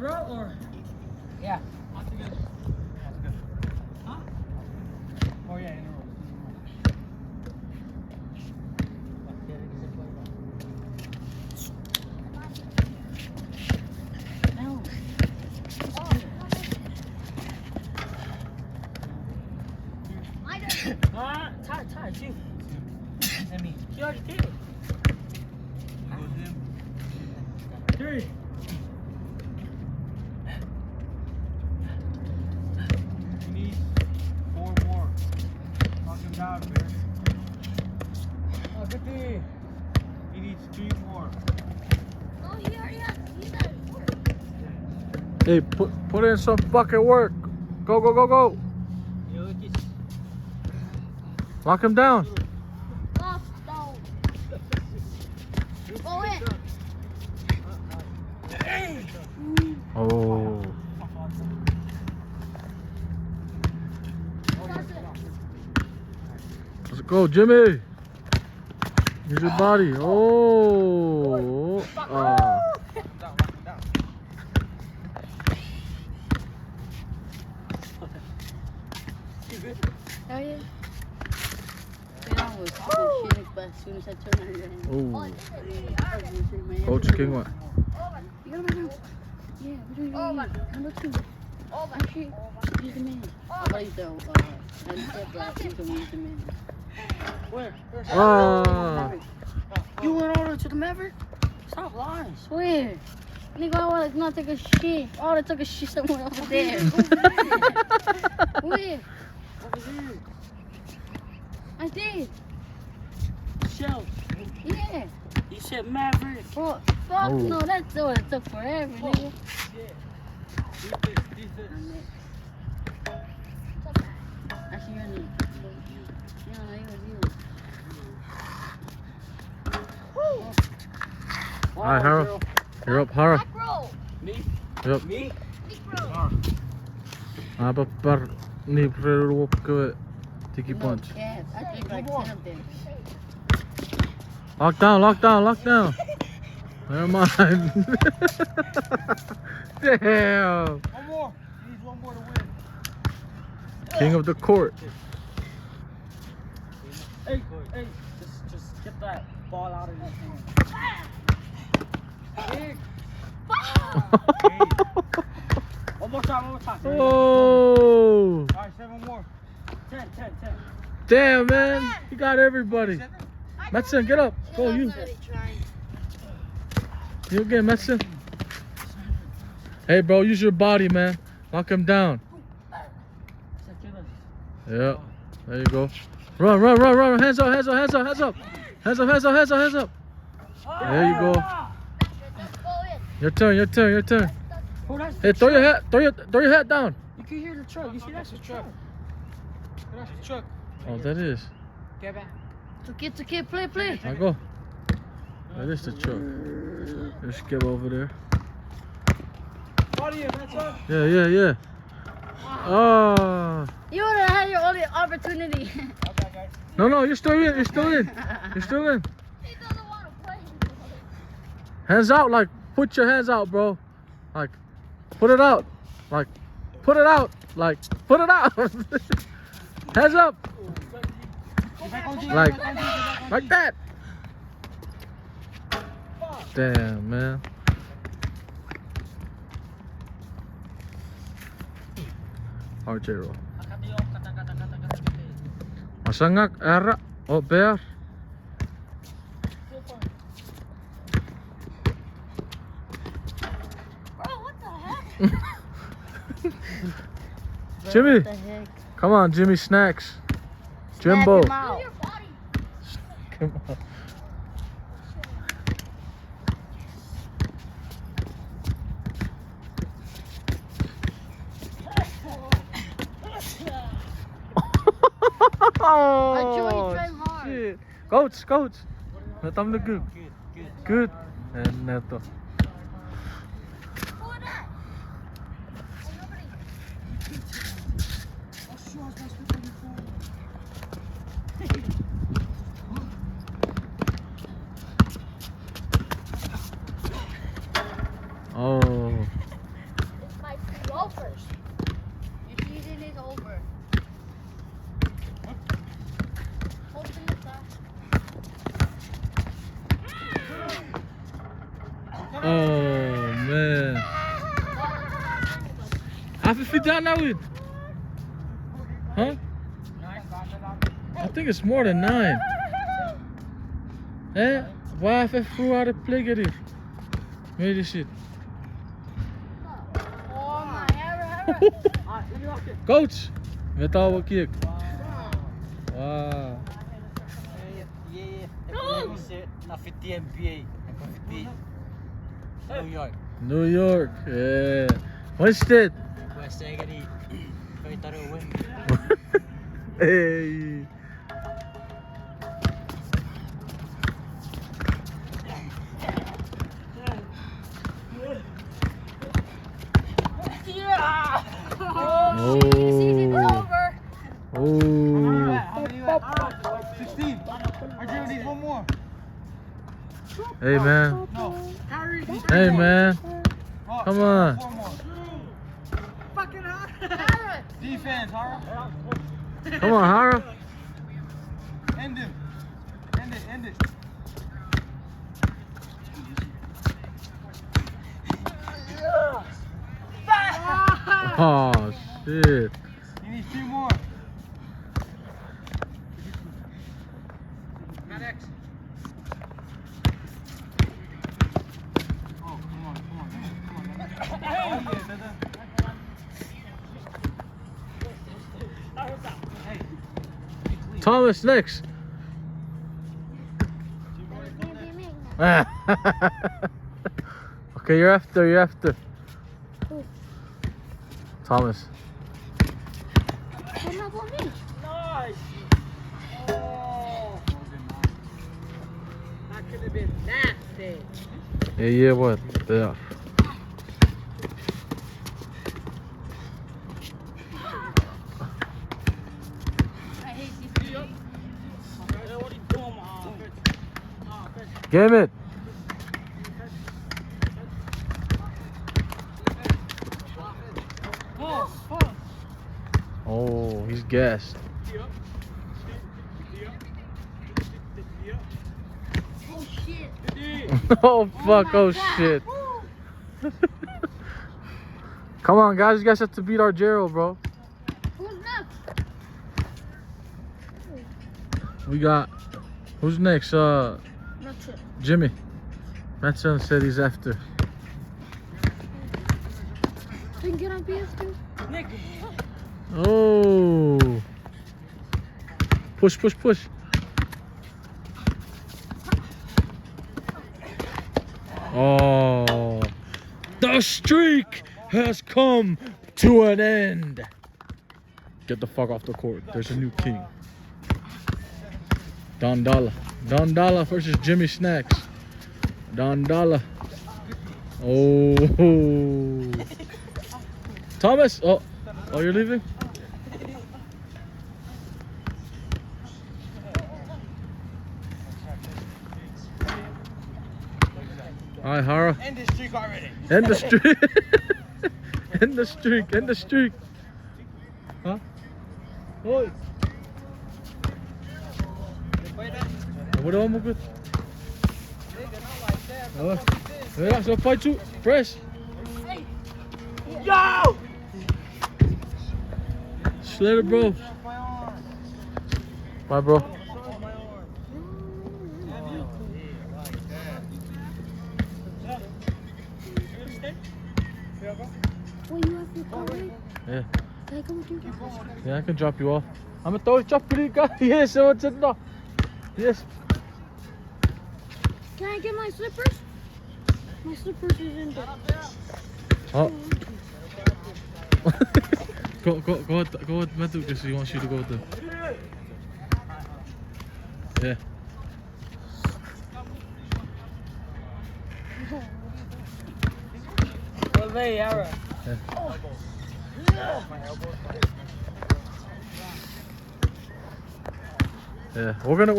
row or? Yeah. That's good. Huh? Oh yeah, in a row. Ty, too. And me. He already did it. Three. You need 4 more. Knock him down, Bear. Oh, 50. He needs 3 more. Oh, he already has. He's at work. Hey, put in some fucking work. Go, go, go, go. Lock him down. Off, down. Go in. Oh. Let's go, Jimmy. Use your body. Oh. Oh, yeah. I was shit, but as soon as I turned around. Oh. Coach King, what? You got my house. Yeah, what are you doing? Number 2. Actually, he's the man. I like the, I said that he's the man. Where? You went over to the Maverick? Stop lying. Swear. Nigga, I want to not take a shit. I want to take a shit somewhere over there. Where? Over here. I did. Shelf. Yeah. You said Maverick. Bro, fuck no, that's what it took forever, nigga. Actually, your name. No, it was you. Alright, Harold. You're up, Harold. Me? Yep. Me? Papar ni prero que tiki punch. Yeah, I think like 10 of them. Lock down, lock down, lock down. Never mind. Damn. One more. He needs 1 more to win. King of the court. Hey, just get that ball out of his hand. Big. One more time. Oh. Alright, 7 more. 10. Damn, man. You got everybody. Madsen, get up. Go, you. You again, Madsen. Hey, bro, use your body, man. Lock him down. Yeah. There you go. Run. Hands up. There you go. Your turn. Hey, throw your hat down. You can hear the truck. You see that's the truck. That's the truck. Oh, that is. Get back. It's okay, play. I go. That is the truck. Let's skip over there. Body in, that's up. Yeah. Oh. You would have had your only opportunity. Okay, guys. No, you're still in. You're still in. He doesn't want to play. Hands out, like, put your hands out, bro. Like, put it out. Like, put it out. Like, put it out. Hands up. Like that. Damn, man. RJ roll. Masangak era o bear. Bro, what the heck? Jimmy, What the heck? come on, Jimmy Snacks. Jimbo. Smack him out. Come on. Oh, try hard. shit. Coach. Natam na good. Good. And neto. Oh. feet down now with? Huh? I think it's more than 9. Eh? Waar even vroeg aan de plekken hier? Weet je die shit? Coach! Met oude kick. Wow. New York. New York. Yeah. What's that? Hey. Oh. Oh. How many left? 16. Arjun needs one more. Hey man. No. Hey man. Oh, Come on. Four more. Defense, Hara. Come on, Hara. End him. End it, end it. Oh shit. He needs 2 more. Maddox. Oh, come on, come on, come on. Thomas next. Okay, you're after. Thomas. Come up on me. Nice. Oh. That could have been nasty. Yeah, what? Yeah. Game it. Oh, he's gassed. Oh shit. Oh fuck, oh shit. Come on guys, you guys have to beat our Gerald, bro. Who's next? We got, who's next? That's it. Jimmy. Mattson said he's after. Then get on PS2. Oh. Push. Oh. The streak has come to an end. Get the fuck off the court. There's a new king. Don Dalla versus Jimmy Snacks. Don Dalla. Oh. Thomas. Oh, you're leaving? All right, Hara. End this streak already. End the streak. End the streak. Huh? Oi. What are we good? Yeah, so fight you. Press. Yo! Slater, bro. Bye, bro. Wait, you have to go away? Yeah. Can I come with you? Yeah, I can drop you off. I'm gonna throw it up pretty good. Yes, what's it now? Yes. Can I get my slippers? My slippers is in there. Oh. go with Matthew because he wants you to go with them. Yeah. Olay, Yara. Yeah. We're gonna